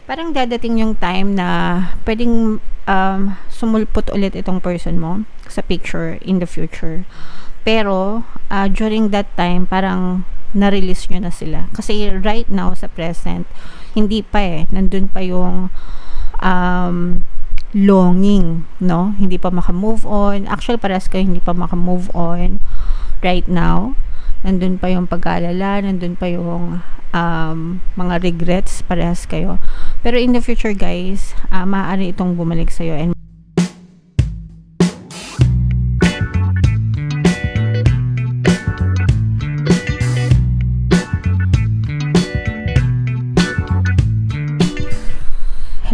Parang dadating yung time na pwedeng sumulpot ulit itong person mo sa picture in the future. Pero, during that time, parang na-release nyo na sila. Kasi right now, sa present, hindi pa nandun pa yung longing, no? Hindi pa maka-move on. Actually, parehas kayo hindi pa maka-move on right now. Nandun pa yung pag-aalala, nandun pa yung mga regrets, parehas kayo. Pero in the future, guys, maaari itong bumalik sa'yo. And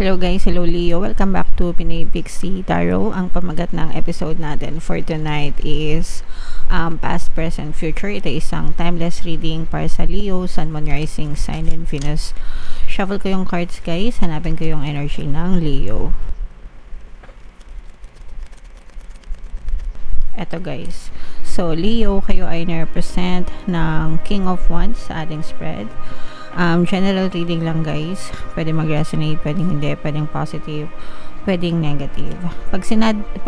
hello guys, hello Leo. Welcome back to Pinay Pixie Tarot. Ang pamagat ng episode natin for tonight is past, present, future. Ito isang timeless reading para sa Leo, Sun, Moon, Rising, Sign, and Venus. Shuffle ko yung cards guys. Hanapin ko yung energy ng Leo. Eto guys. So Leo, kayo ay na-represent ng King of Wands sa ating spread. General reading lang guys. Pwede mag-resonate, pwedeng hindi, pwedeng positive, pwedeng negative. Pag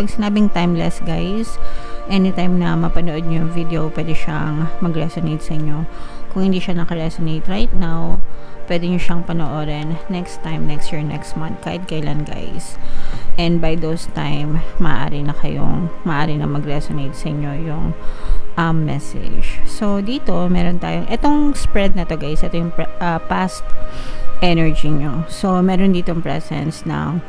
sinabing timeless guys, anytime na mapanood nyo yung video, pwede siyang mag-resonate sa inyo. Kung hindi siya naka-resonate right now, pwede nyo siyang panoorin next time, next year, next month, kahit kailan guys. And by those time, maaari na mag-resonate sa inyo yung message. So, dito, meron tayong, itong spread na to guys, ito yung past energy nyo. So, meron ditong presence ng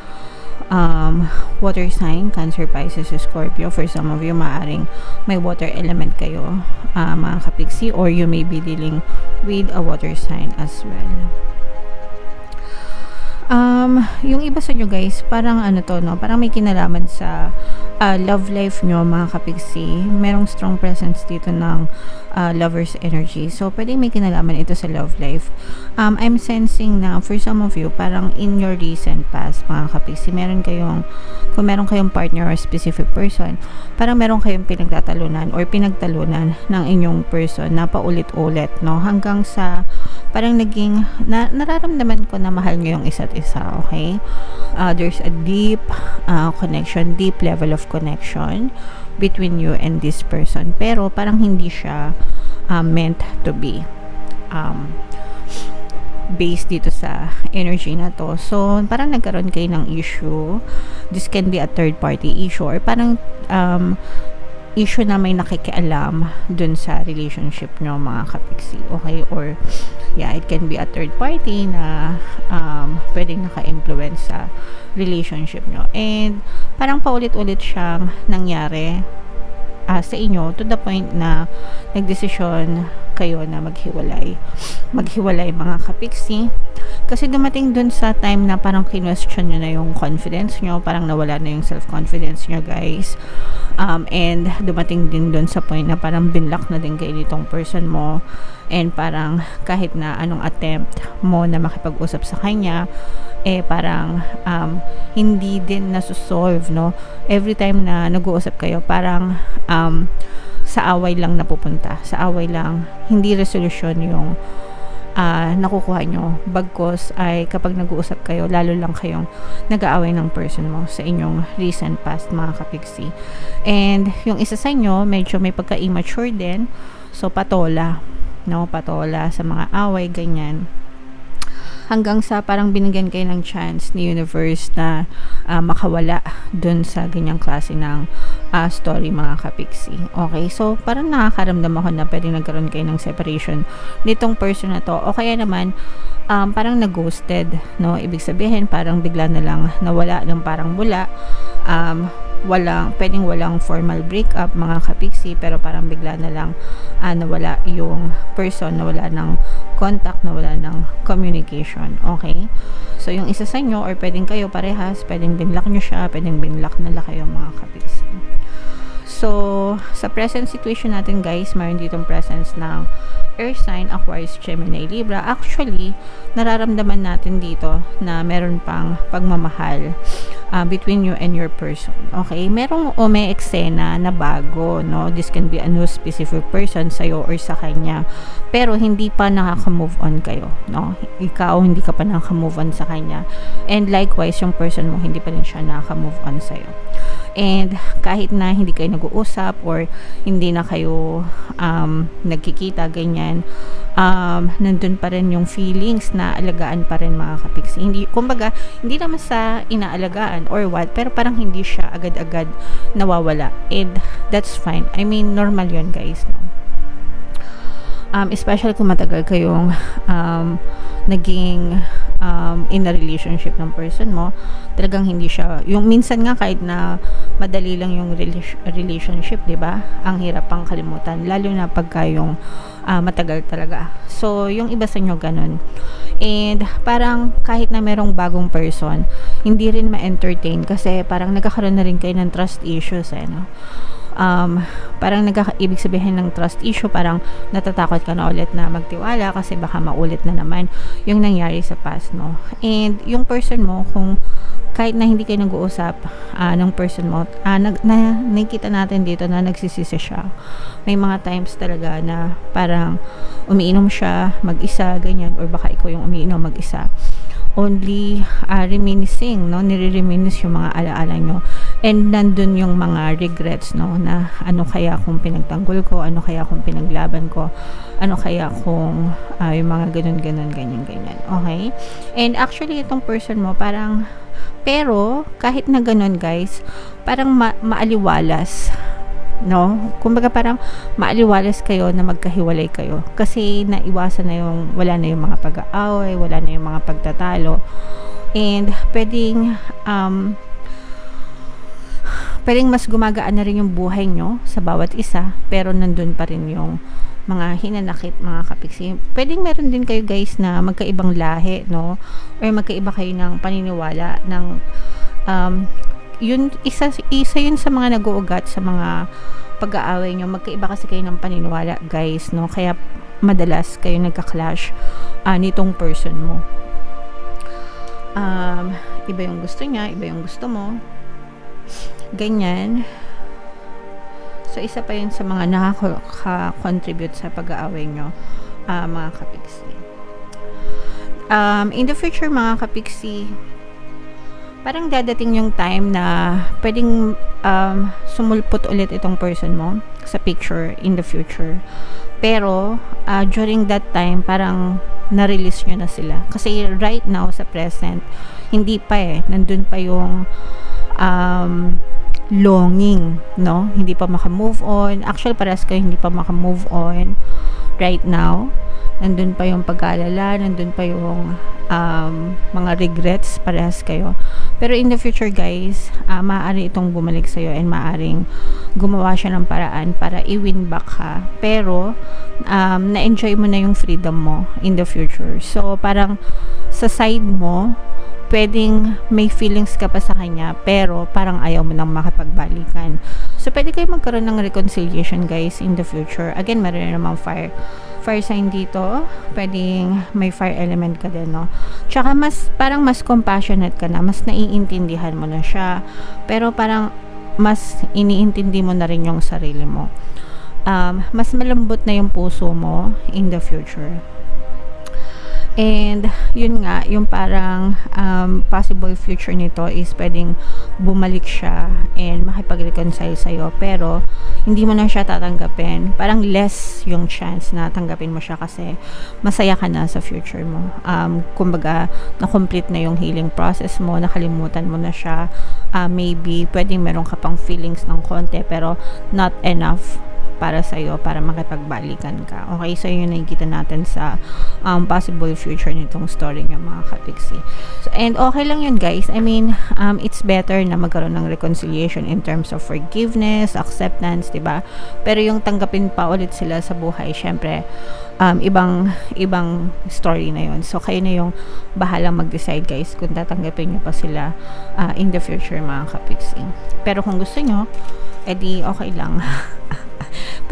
water sign, Cancer, Pisces, Scorpio. For some of you, maaring may water element kayo, mga kapiksi, or you may be dealing with a water sign as well. Yung iba sa nyo guys, parang parang may kinalaman sa love life nyo mga kapiksi. Merong strong presence dito ng lover's energy. So, pwedeng may kinalaman ito sa love life. I'm sensing na for some of you, parang in your recent past mga kapiksi, kung meron kayong partner or specific person, parang meron kayong pinagtatalunan or pinagtalunan ng inyong person na paulit-ulit, no? Hanggang sa parang nararamdaman ko na mahal nyo yung isa't isa, okay? There's a deep connection, deep level of connection between you and this person. Pero parang hindi siya meant to be based dito sa energy na to. So, parang nagkaroon kayo ng issue. This can be a third party issue or parang issue na may nakikialam dun sa relationship nyo mga kapiksi, okay? Or it can be a third party na pwedeng naka-influence sa relationship nyo. And parang paulit-ulit siyang nangyari sa inyo to the point na nagdesisyon kayo na maghiwalay mga kapiksi. Kasi dumating dun sa time na parang kinwestiyon nyo na yung confidence nyo, parang nawala na yung self-confidence nyo guys. And dumating din dun sa point na parang binlock na din kayo nitong person mo, and parang kahit na anong attempt mo na makipag-usap sa kanya, parang hindi din nasusolve, no? Every time na nag-uusap kayo, parang sa away lang napupunta, sa away lang, hindi resolution yung nakukuha nyo. Bagkos ay kapag nag-uusap kayo, lalo lang kayong nag-aaway ng person mo sa inyong recent past mga kapiksi. And yung isa sa inyo, medyo may pagka-immature din, so patola sa mga away, ganyan. Hanggang sa parang binigyan kayo ng chance ni universe na makawala dun sa ganyang klase ng story mga kapiksi. Okay, so parang nakakaramdam ako na pwedeng nagkaroon kayo ng separation nitong person na to, o kaya naman parang nag-ghosted, no? Ibig sabihin parang bigla na lang nawala ng parang bula. Pwedeng walang formal breakup mga kapiksi, pero parang bigla na lang nawala yung person, nawala ng contact, nawala ng communication. Okay, so yung isa sa inyo or pwedeng kayo parehas, pwedeng binlock nyo siya, pwedeng binlock nila kayo mga kapiksi. So sa present situation natin guys, mayroon ditong presence ng Earth sign, Aquarius, Gemini, Libra. Actually, nararamdaman natin dito na meron pang pagmamahal between you and your person. Okay? Merong may eksena na bago, no? This can be a new specific person sa'yo or sa kanya. Pero hindi pa nakaka-move on kayo, no? Ikaw, hindi ka pa nakaka-move on sa kanya. And likewise, yung person mo, hindi pa rin siya nakaka-move on sa'yo. And kahit na hindi kayo nag-uusap or hindi na kayo nagkikita, ganyan, nandun pa rin yung feelings na alagaan pa rin mga kapiksi. Hindi, kumbaga, hindi naman sa inaalagaan or what, pero parang hindi siya agad-agad nawawala. And that's fine. I mean, normal yun, guys, no? Especially kung matagal kayong naging in a relationship ng person mo, talagang hindi siya, yung minsan nga kahit na madali lang yung relationship, di ba? Ang hirap pang kalimutan, lalo na pagka yung matagal talaga. So, yung iba sa inyo ganun. And parang kahit na merong bagong person, hindi rin ma-entertain kasi parang nagkakaroon na rin kayo ng trust issues, no? Parang ibig sabihin ng trust issue, parang natatakot ka na ulit na magtiwala kasi baka maulit na naman yung nangyari sa past, no? And yung person mo, kung kahit na hindi kayo nag-uusap ng person mo, nakikita natin dito na nagsisisi siya. May mga times talaga na parang umiinom siya mag-isa, ganyan, or baka ikaw yung umiinom mag-isa. Only reminiscing, no? Nire-reminisce yung mga alaala nyo. And nandun yung mga regrets, no? Na ano kaya kung pinagtanggol ko, ano kaya kung pinaglaban ko, ano kaya kung yung mga ganun, ganyan. Okay? And actually, itong person mo, parang, pero, kahit na ganun, guys, parang maaliwalas, no? Kumbaga parang maaliwalas kayo na magkahiwalay kayo kasi naiwasan na yung wala na yung mga pag-aaway, wala na yung mga pagtatalo, and pwedeng mas gumagaan na rin yung buhay nyo sa bawat isa, pero nandun pa rin yung mga hinanakit, mga kapiksi. Pwedeng meron din kayo, guys, na magkaibang lahi, no? Or magkaiba kayo ng paniniwala ng yun, isa yun sa mga nag-uugat sa mga pag-aaway nyo. Magkaiba kasi kayo ng paniniwala, guys, no? Kaya madalas kayo nagka-clash nitong person mo. Iba yung gusto niya, iba yung gusto mo, ganyan. So, isa pa yun sa mga nakaka-contribute sa pag-aaway nyo, mga kapiksi. In the future, mga kapiksi, parang dadating yung time na pwedeng sumulpot ulit itong person mo sa picture in the future. Pero, during that time, parang na-release nyo na sila. Kasi right now, sa present, hindi pa nandun pa yung longing, no? Hindi pa maka-move on. Actually, parehas kayo hindi pa maka-move on right now. Nandun pa yung pag-aalala, nandun pa yung mga regrets, parehas kayo. Pero in the future, guys, maaari itong bumalik sa'yo and maaring gumawa siya ng paraan para i-win back ka. Pero, na-enjoy mo na yung freedom mo in the future. So, parang sa side mo, pwedeng may feelings ka pa sa kanya, pero parang ayaw mo nang makapagbalikan. So, pwede kayo magkaroon ng reconciliation, guys, in the future. Again, meron na namang fire sign dito. Pwedeng may fire element ka din, no? Tsaka parang mas compassionate ka na, mas naiintindihan mo na siya, pero parang mas iniintindi mo na rin yung sarili mo. Mas malambot na yung puso mo in the future. And yun nga, yung parang possible future nito is pwedeng bumalik siya and makipag-reconcile sa'yo, pero hindi mo na siya tatanggapin. Parang less yung chance na tanggapin mo siya kasi masaya ka na sa future mo. Kumbaga, na-complete na yung healing process mo, nakalimutan mo na siya. Maybe pwedeng meron ka pang feelings ng konti, pero not enough para sa'yo, para makipagbalikan ka. Okay, so yun nakikita natin sa possible future nitong story niya, mga kapiksi. So, and okay lang yun, guys. I mean, it's better na magkaroon ng reconciliation in terms of forgiveness, acceptance, diba? Pero yung tanggapin pa ulit sila sa buhay, syempre, ibang story na yun. So, kayo na yung bahalang mag-decide, guys, kung tatanggapin nyo pa sila in the future, mga kapiksi. Pero kung gusto nyo, edi okay lang.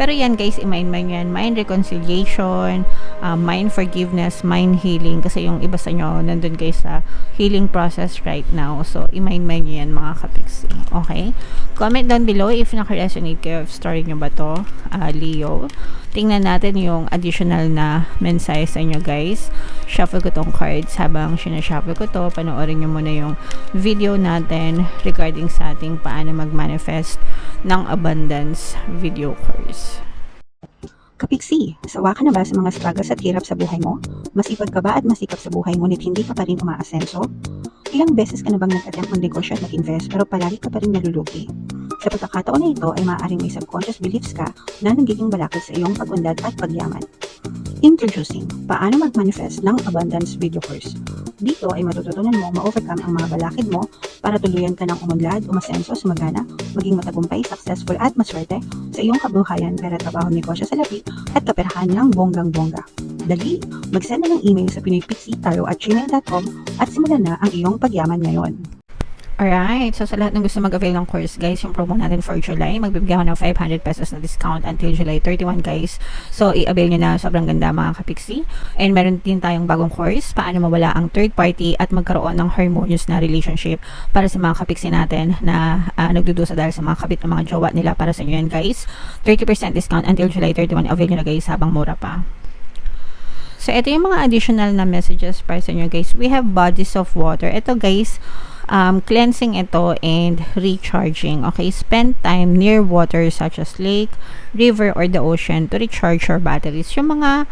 Pero yan guys, i-mind mo yan, mind reconciliation, mind forgiveness, mind healing, kasi yung iba sa inyo nandun guys sa healing process right now. So i-mind mo yan mga kapiksi. Okay? Comment down below if naka-resonate kayo, story nyo ba to, Leo. Tingnan natin yung additional na mensahe sa inyo guys. Shuffle ko tong cards. Habang sinashuffle ko to, panoorin nyo muna yung video natin regarding sa ating paano mag-manifest ng abundance video course. Kapiksi, sawa ka na ba sa mga struggles at hirap sa buhay mo? Masipag ka ba at masikap sa buhay ngunit hindi ka pa rin umaasenso? Ilang beses ka na bang nag-attempt magnegosyo at mag-invest pero palagi ka pa rin nalulugi? Sa pagkakataon na ito ay maaaring may subconscious beliefs ka na nagiging balakid sa iyong pag-unlad at pagyaman. Introducing, paano mag-manifest ng abundance video course. Dito ay matututunan mo ma-overcome ang mga balakid mo para tuluyan ka ng umunlad, umasenso, sumagana, maging matagumpay, successful at maswerte sa iyong kabuhayan, pera, trabaho, negosyo sa lapi at kaperahan ng bonggang-bongga. Dali, mag-send na ng email sa pinoypixitaro@gmail.com at simulan na ang iyong pagyaman ngayon. Alright, so sa lahat ng gusto mag-avail ng course guys, yung promo natin for July, magbibigay ako ng 500 pesos na discount until July 31 guys. So i-avail nyo na, sobrang ganda mga kapiksi. And meron din tayong bagong course, paano mawala ang third party at magkaroon ng harmonious na relationship para sa mga kapiksi natin na nagdudusa dahil sa mga kabit ng mga jowa nila. Para sa inyo yan guys, 30% discount until July 31. Avail nyo na guys habang mura pa. So ito yung mga additional na messages para sa inyo guys. We have bodies of water. Ito guys, cleansing ito and recharging. Okay, spend time near water such as lake, river, or the ocean to recharge your batteries. Yung mga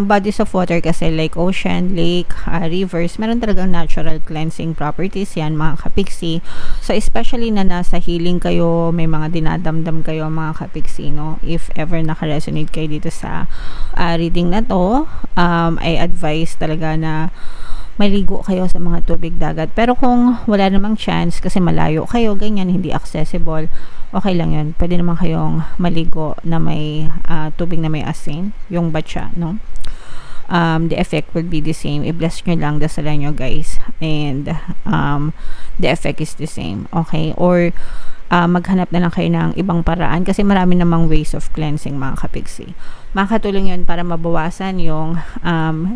bodies of water kasi like ocean, lake, rivers, meron talagang natural cleansing properties yan mga kapiksi. So especially na nasa healing kayo, may mga dinadamdam kayo mga kapiksi, no? If ever naka-resonate kayo dito sa reading na to, I advise talaga na maligo kayo sa mga tubig dagat. Pero kung wala namang chance kasi malayo kayo, ganyan, hindi accessible, okay lang yun. Pwede naman kayong maligo na may tubig na may asin, yung batsa, no? The effect will be the same. I-bless nyo lang, dasalan nyo guys, and the effect is the same. Okay? Or maghanap na lang kayo ng ibang paraan kasi marami namang ways of cleansing mga kapiksi. Makakatulong yun para mabawasan yung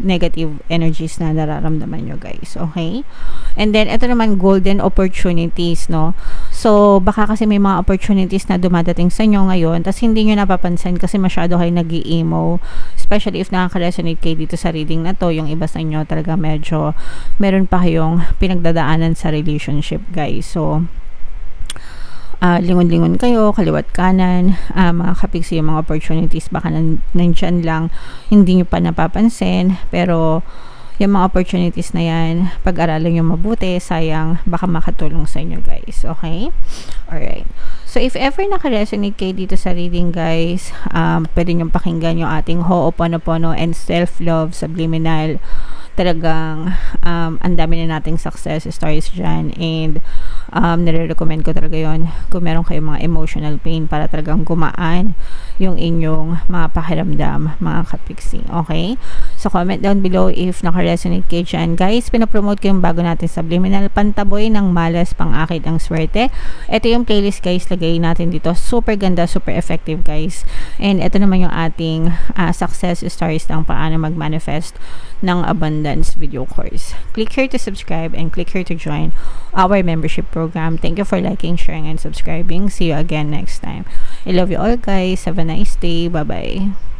negative energies na nararamdaman nyo guys. Okay? And then ito naman, golden opportunities, no? So baka kasi may mga opportunities na dumadating sa inyo ngayon tas hindi nyo napapansin kasi masyado kayo nag-i-emo, especially if nakaka-resonate kayo dito sa reading na to. Yung iba sa inyo talaga medyo meron pa kayong pinagdadaanan sa relationship guys. So lingon-lingon kayo, kaliwat kanan, mga kapiksi, yung mga opportunities baka nandyan lang, hindi nyo pa napapansin, pero yung mga opportunities na yan, pag-aralan nyo mabuti, sayang, baka makatulong sa inyo guys. Okay? Alright. So if ever naka-resonate kayo dito sa reading guys, pwede nyo pakinggan yung ating Ho'oponopono and Self-Love Subliminal. Talagang ang dami na nating success stories dyan, and nire-recommend ko talaga yon kung meron kayong mga emotional pain para talagang gumaan yung inyong mga pakiramdam mga kapiksi. Okay? So comment down below if naka-resonate kayo dyan guys. Pinapromote ko yung bago natin Subliminal, Pantaboy ng Malas, Pang-akit ang Swerte. Ito yung playlist guys, lagay natin dito, super ganda, super effective guys. And ito naman yung ating success stories ng paano mag-manifest ng abundance video course. Click here to subscribe and click here to join our membership program. Thank you for liking, sharing, and subscribing. See you again next time. I love you all guys. Have a nice day. Bye bye.